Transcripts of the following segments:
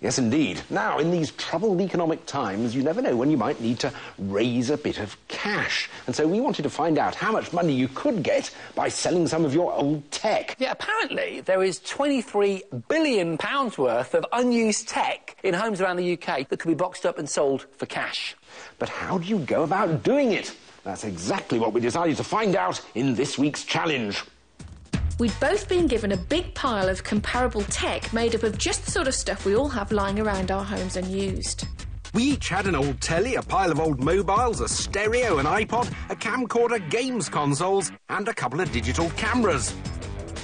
Yes, indeed. Now, in these troubled economic times, you never know when you might need to raise a bit of cash. And so we wanted to find out how much money you could get by selling some of your old tech. Yeah, apparently there is £23 billion worth of unused tech in homes around the UK that could be boxed up and sold for cash. But how do you go about doing it? That's exactly what we decided to find out in this week's challenge. We'd both been given a big pile of comparable tech made up of just the sort of stuff we all have lying around our homes unused. We each had an old telly, a pile of old mobiles, a stereo, an iPod, a camcorder, games consoles, and a couple of digital cameras.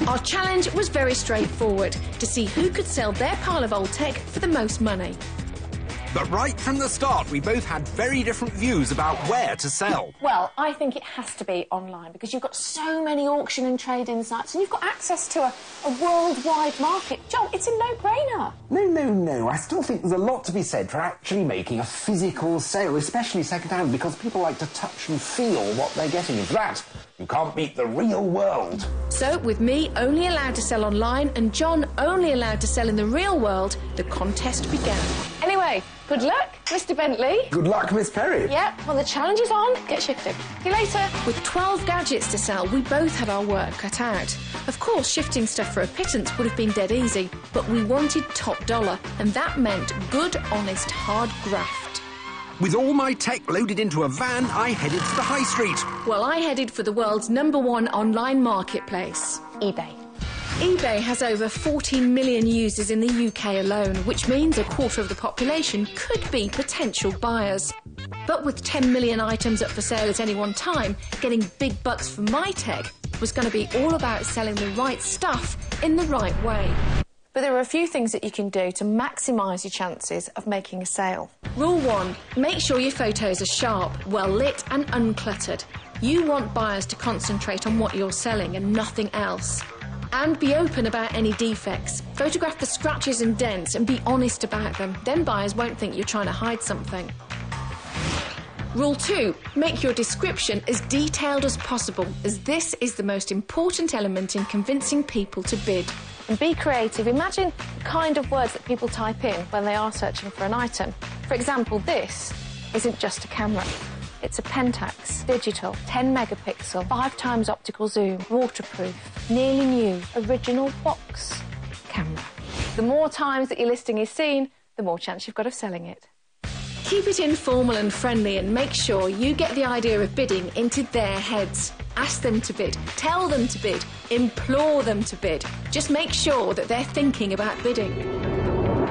Our challenge was very straightforward, to see who could sell their pile of old tech for the most money. But right from the start, we both had very different views about where to sell. Well, I think it has to be online because you've got so many auction and trade-in sites and you've got access to a worldwide market. John, it's a no-brainer. No. I still think there's a lot to be said for actually making a physical sale, especially second-hand, because people like to touch and feel what they're getting. If that, you can't beat the real world. So, with me only allowed to sell online and John only allowed to sell in the real world, the contest began. Anyway, good luck, Mr. Bentley. Good luck, Miss Perry. Yep, well, the challenge is on. Get shifted. See you later. With 12 gadgets to sell, we both had our work cut out. Of course, shifting stuff for a pittance would have been dead easy, but we wanted top dollar, and that meant good, honest, hard graft. With all my tech loaded into a van, I headed to the high street. Well, I headed for the world's #1 online marketplace. eBay. eBay has over 14 million users in the UK alone, which means a quarter of the population could be potential buyers. But with 10 million items up for sale at any one time, getting big bucks for my tech was going to be all about selling the right stuff in the right way. But there are a few things that you can do to maximise your chances of making a sale. Rule 1. Make sure your photos are sharp, well lit and uncluttered. You want buyers to concentrate on what you're selling and nothing else. And be open about any defects. Photograph the scratches and dents and be honest about them. Then buyers won't think you're trying to hide something. Rule 2. Make your description as detailed as possible, as this is the most important element in convincing people to bid. And be creative. Imagine the kind of words that people type in when they are searching for an item. For example, this isn't just a camera. It's a Pentax, digital, 10 megapixel, 5 times optical zoom, waterproof, nearly new, original box camera. The more times that your listing is seen, the more chance you've got of selling it. Keep it informal and friendly and make sure you get the idea of bidding into their heads. Ask them to bid, tell them to bid, implore them to bid. Just make sure that they're thinking about bidding.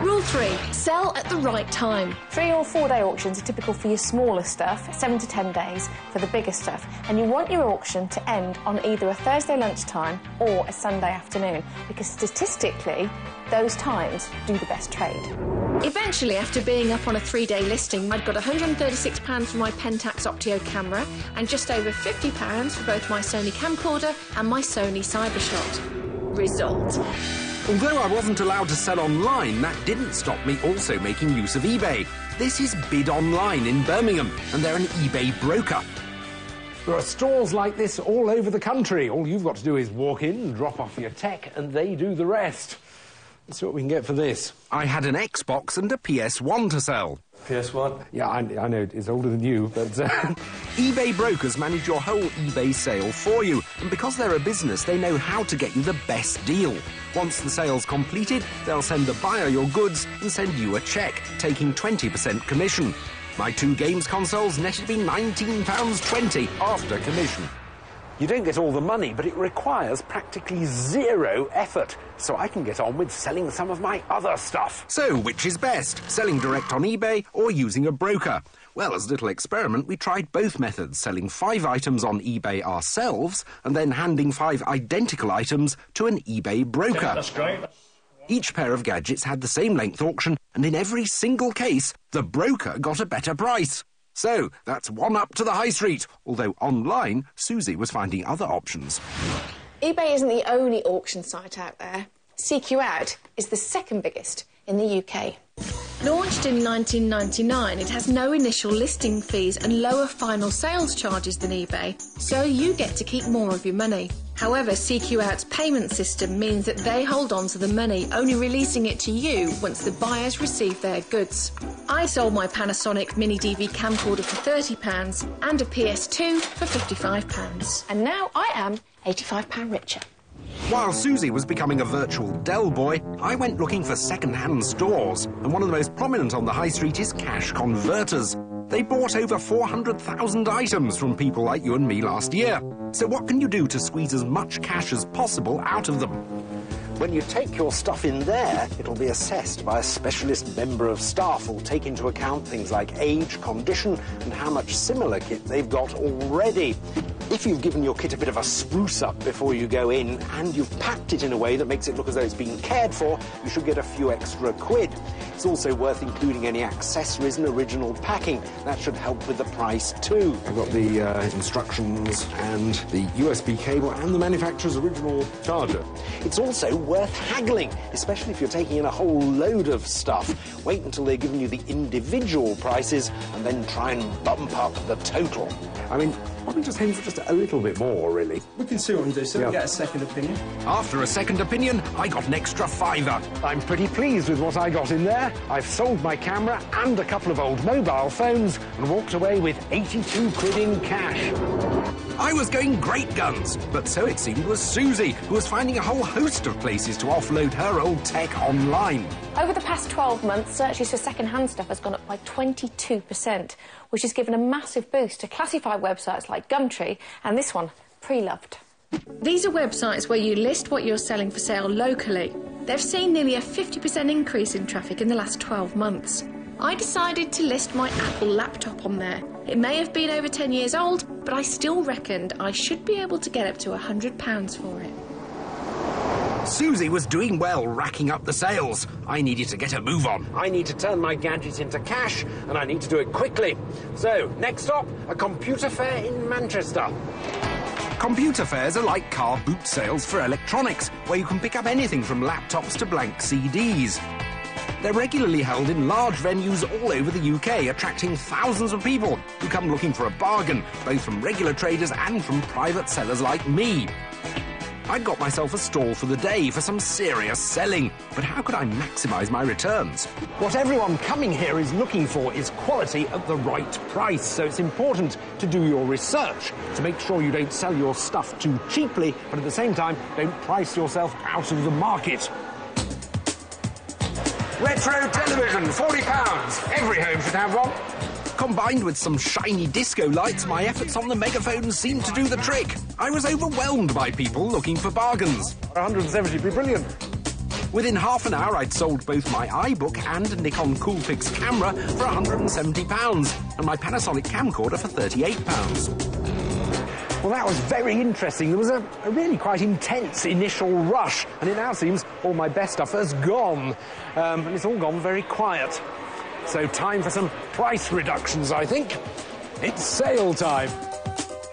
Rule 3. Sell at the right time. 3 or 4 day auctions are typical for your smaller stuff, 7 to 10 days for the bigger stuff. And you want your auction to end on either a Thursday lunchtime or a Sunday afternoon, because statistically, those times do the best trade. Eventually, after being up on a 3-day listing, I'd got £136 for my Pentax Optio camera and just over £50 for both my Sony camcorder and my Sony Cybershot. Result. Although I wasn't allowed to sell online, that didn't stop me also making use of eBay. This is Bid Online in Birmingham, and they're an eBay broker. There are stores like this all over the country. All you've got to do is walk in, drop off your tech, and they do the rest. Let's see what we can get for this. I had an Xbox and a PS1 to sell. PS1? Yeah, I know it's older than you, but... eBay brokers manage your whole eBay sale for you, and because they're a business, they know how to get you the best deal. Once the sale's completed, they'll send the buyer your goods and send you a cheque, taking 20% commission. My 2 games consoles netted me £19.20 after commission. You don't get all the money, but it requires practically 0 effort, so I can get on with selling some of my other stuff. So, which is best, selling direct on eBay or using a broker? Well, as a little experiment, we tried both methods, selling 5 items on eBay ourselves and then handing 5 identical items to an eBay broker. Yeah, that's great. Each pair of gadgets had the same length auction, and in every single case, the broker got a better price. So, that's 1 up to the high street, although online, Susie was finding other options. eBay isn't the only auction site out there. CQ Out is the 2nd biggest in the UK. Launched in 1999, it has no initial listing fees and lower final sales charges than eBay, so you get to keep more of your money. However, CQ Out's payment system means that they hold on to the money, only releasing it to you once the buyers receive their goods. I sold my Panasonic Mini DV camcorder for £30 and a PS2 for £55. And now I am £85 richer. While Susie was becoming a virtual Dell boy, I went looking for second-hand stores, and one of the most prominent on the high street is Cash Converters. They bought over 400,000 items from people like you and me last year. So what can you do to squeeze as much cash as possible out of them? When you take your stuff in there, it'll be assessed by a specialist member of staff who'll take into account things like age, condition, and how much similar kit they've got already. If you've given your kit a bit of a spruce up before you go in, and you've packed it in a way that makes it look as though it's been cared for, you should get a few extra quid. It's also worth including any accessories and original packing. That should help with the price too. I've got the instructions and the USB cable and the manufacturer's original charger. It's also worth haggling, especially if you're taking in a whole load of stuff. Wait until they've given you the individual prices and then try and bump up the total. I mean, probably just hints just a little bit more, really. We can see what we can do, so we get a second opinion. After a second opinion, I got an extra £5. I'm pretty pleased with what I got in there. I've sold my camera and a couple of old mobile phones and walked away with 82 quid in cash. I was going great guns, but so it seemed was Susie, who was finding a whole host of places to offload her old tech online. Over the past 12 months, searches for second-hand stuff has gone up by 22%, which has given a massive boost to classified websites like Gumtree and this one, Pre-Loved. These are websites where you list what you're selling for sale locally. They've seen nearly a 50% increase in traffic in the last 12 months. I decided to list my Apple laptop on there. It may have been over 10 years old, but I still reckoned I should be able to get up to £100 for it. Susie was doing well racking up the sales. I needed to get a move on. I need to turn my gadget into cash, and I need to do it quickly. So, next stop, a computer fair in Manchester. Computer fairs are like car boot sales for electronics, where you can pick up anything from laptops to blank CDs. They're regularly held in large venues all over the UK, attracting thousands of people who come looking for a bargain, both from regular traders and from private sellers like me. I'd got myself a stall for the day for some serious selling, but how could I maximise my returns? What everyone coming here is looking for is quality at the right price, so it's important to do your research to make sure you don't sell your stuff too cheaply, but at the same time, don't price yourself out of the market. Retro television, £40. Every home should have one. Combined with some shiny disco lights, my efforts on the megaphone seemed to do the trick. I was overwhelmed by people looking for bargains. 170 be brilliant. Within half an hour, I'd sold both my iBook and Nikon Coolpix camera for £170 and my Panasonic camcorder for £38. Well, that was very interesting. There was a really quite intense initial rush, and it now seems all my best stuff has gone. And it's all gone very quiet. So time for some price reductions, I think. It's sale time.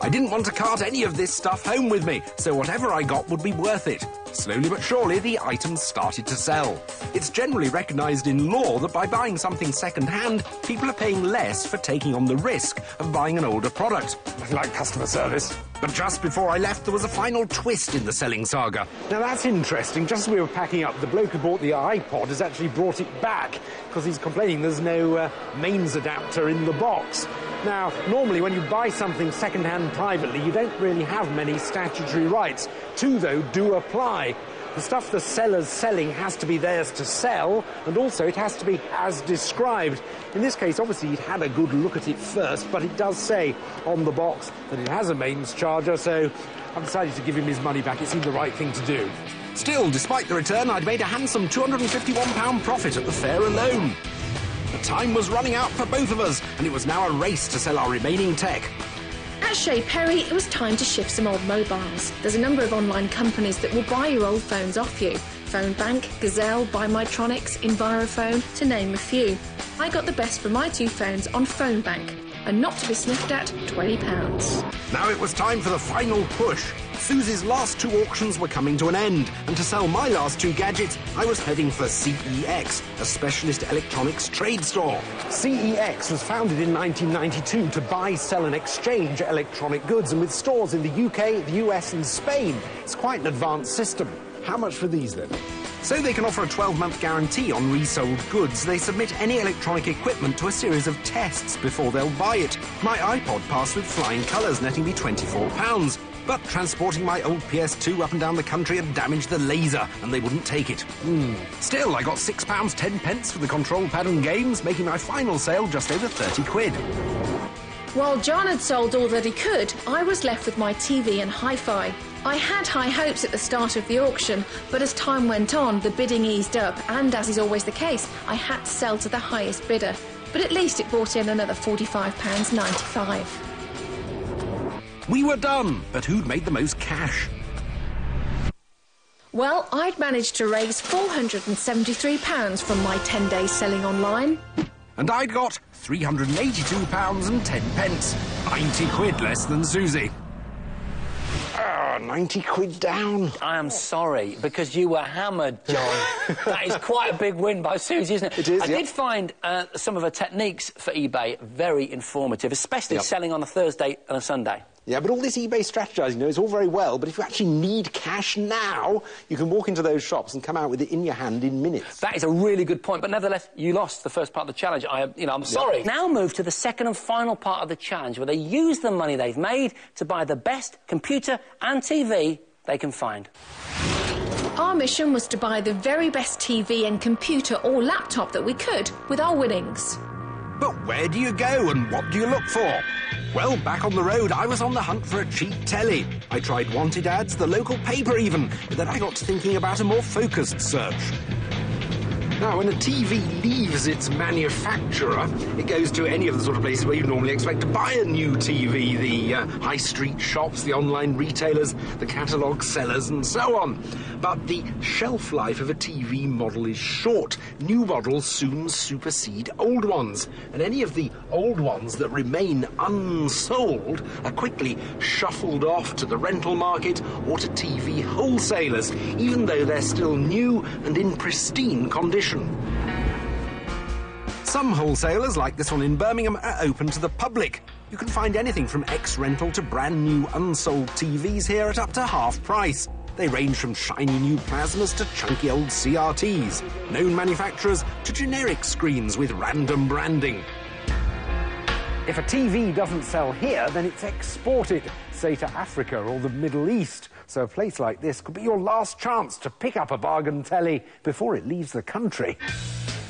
I didn't want to cart any of this stuff home with me, so whatever I got would be worth it. Slowly but surely, the items started to sell. It's generally recognised in law that by buying something second-hand, people are paying less for taking on the risk of buying an older product. Nothing like customer service. But just before I left, there was a final twist in the selling saga. Now, that's interesting. Just as we were packing up, the bloke who bought the iPod has actually brought it back because he's complaining there's no mains adapter in the box. Now, normally when you buy something second-hand privately, you don't really have many statutory rights. Two, though, do apply. The stuff the seller's selling has to be theirs to sell, and also it has to be as described. In this case, obviously, he'd had a good look at it first, but it does say on the box that it has a mains charger, so I've decided to give him his money back. It seemed the right thing to do. Still, despite the return, I'd made a handsome £251 profit at the fair alone. The time was running out for both of us, and it was now a race to sell our remaining tech. At Shea Perry, it was time to shift some old mobiles. There's a number of online companies that will buy your old phones off you. Phone Bank, Gazelle, Buy Mytronics, Envirophone, to name a few. I got the best for my two phones on Phone Bank, and not to be sniffed at, £20. Now it was time for the final push. Susie's last 2 auctions were coming to an end, and to sell my last 2 gadgets, I was heading for CEX, a specialist electronics trade store. CEX was founded in 1992 to buy, sell and exchange electronic goods, and with stores in the UK, the US and Spain. It's quite an advanced system. How much for these, then? So they can offer a 12-month guarantee on resold goods. They submit any electronic equipment to a series of tests before they'll buy it. My iPod passed with flying colours, netting me £24. But transporting my old PS2 up and down the country had damaged the laser, and they wouldn't take it. Still, I got £6 10 for the control pad and games, making my final sale just over 30 quid. While John had sold all that he could, I was left with my TV and hi-fi. I had high hopes at the start of the auction, but as time went on, the bidding eased up, and as is always the case, I had to sell to the highest bidder. But at least it brought in another £45.95. We were done, but who'd made the most cash? Well, I'd managed to raise £473 from my 10 days selling online. And I'd got £382.10, 90 quid less than Susie. 90 quid down. I am sorry, because you were hammered, John. That is quite a big win by Susie, isn't it? It is, I did find some of her techniques for eBay very informative, especially selling on a Thursday and a Sunday. Yeah, but all this eBay strategizing, is all very well, but if you actually need cash now, you can walk into those shops and come out with it in your hand in minutes. That is a really good point, but nevertheless, you lost the first part of the challenge. I'm sorry. Now move to the second and final part of the challenge, where they use the money they've made to buy the best computer and TV they can find. Our mission was to buy the very best TV and computer or laptop that we could with our winnings. But where do you go and what do you look for? Well, back on the road, I was on the hunt for a cheap telly. I tried wanted ads, the local paper even, but then I got to thinking about a more focused search. Now, when a TV leaves its manufacturer, it goes to any of the sort of places where you normally expect to buy a new TV, the high street shops, the online retailers, the catalogue sellers and so on. But the shelf life of a TV model is short. New models soon supersede old ones, and any of the old ones that remain unsold are quickly shuffled off to the rental market or to TV wholesalers, even though they're still new and in pristine condition. Some wholesalers, like this one in Birmingham, are open to the public. You can find anything from ex-rental to brand new unsold TVs here at up to half price. They range from shiny new plasmas to chunky old CRTs, known manufacturers to generic screens with random branding. If a TV doesn't sell here, then it's exported, say to Africa or the Middle East. So a place like this could be your last chance to pick up a bargain telly before it leaves the country.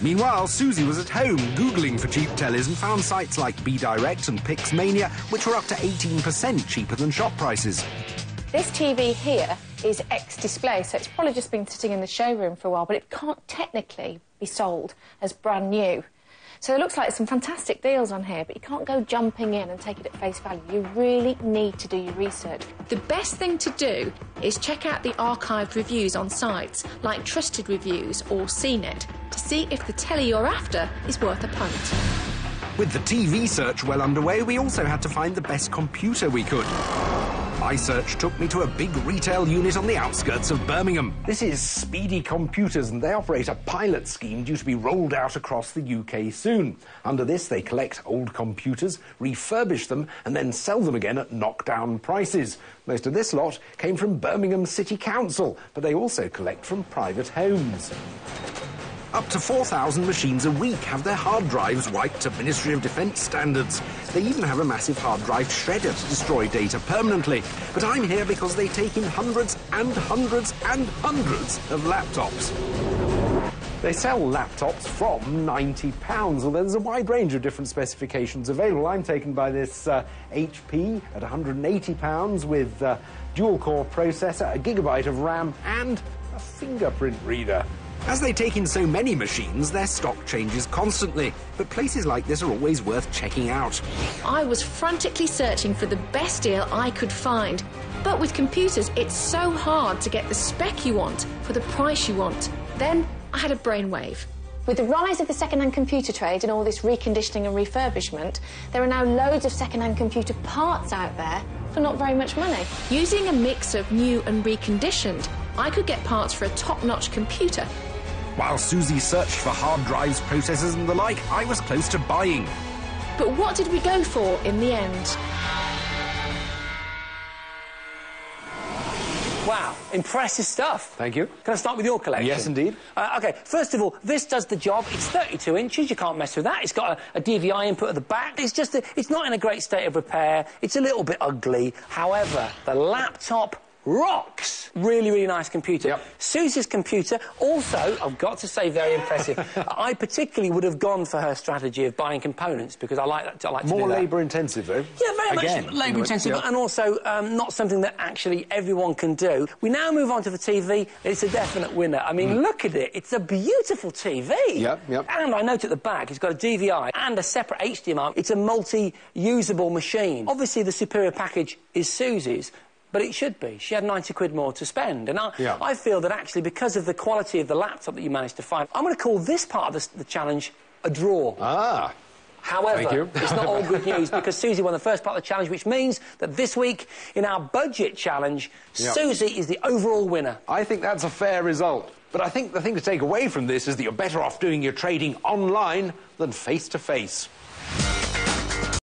Meanwhile, Susie was at home Googling for cheap tellies and found sites like BDirect and Pixmania, which were up to 18% cheaper than shop prices. This TV here is ex-display, so it's probably just been sitting in the showroom for a while, but it can't technically be sold as brand new. So it looks like there's some fantastic deals on here, but you can't go jumping in and take it at face value. You really need to do your research. The best thing to do is check out the archived reviews on sites like Trusted Reviews or CNET to see if the telly you're after is worth a punt. With the TV search well underway, we also had to find the best computer we could. My search took me to a big retail unit on the outskirts of Birmingham. This is Speedy Computers, and they operate a pilot scheme due to be rolled out across the UK soon. Under this, they collect old computers, refurbish them, and then sell them again at knockdown prices. Most of this lot came from Birmingham City Council, but they also collect from private homes. Up to 4,000 machines a week have their hard drives wiped to Ministry of Defence standards. They even have a massive hard drive shredder to destroy data permanently. But I'm here because they take in hundreds and hundreds and hundreds of laptops. They sell laptops from £90, although there's a wide range of different specifications available. I'm taken by this HP at £180 with dual-core processor, a gigabyte of RAM and a fingerprint reader. As they take in so many machines, their stock changes constantly, but places like this are always worth checking out. I was frantically searching for the best deal I could find. But with computers, it's so hard to get the spec you want for the price you want. Then I had a brainwave. With the rise of the second-hand computer trade and all this reconditioning and refurbishment, there are now loads of second-hand computer parts out there for not very much money. Using a mix of new and reconditioned, I could get parts for a top-notch computer. While Susie searched for hard drives, processors and the like, I was close to buying. But what did we go for in the end? Wow, impressive stuff. Thank you. Can I start with your collection? Yes, indeed. OK, first of all, this does the job. It's 32 inches, you can't mess with that. It's got a DVI input at the back. It's just, it's not in a great state of repair. It's a little bit ugly. However, the laptop rocks. Really, really nice computer. Yep. Susie's computer, also, I've got to say, very impressive. I particularly would have gone for her strategy of buying components, because I like that. I like to do that. More labour-intensive, though. Yeah, very much labour-intensive, and also not something that actually everyone can do. We now move on to the TV. It's a definite winner. I mean, look at it. It's a beautiful TV. Yep. And I note at the back, it's got a DVI and a separate HDMI. It's a multi-usable machine. Obviously, the superior package is Susie's, but it should be. She had 90 quid more to spend. And I feel that actually, because of the quality of the laptop that you managed to find, I'm going to call this part of the challenge a draw. Ah. However, it's not all good news, because Susie won the first part of the challenge, which means that this week, in our budget challenge, Susie is the overall winner. I think that's a fair result. But I think the thing to take away from this is that you're better off doing your trading online than face-to-face.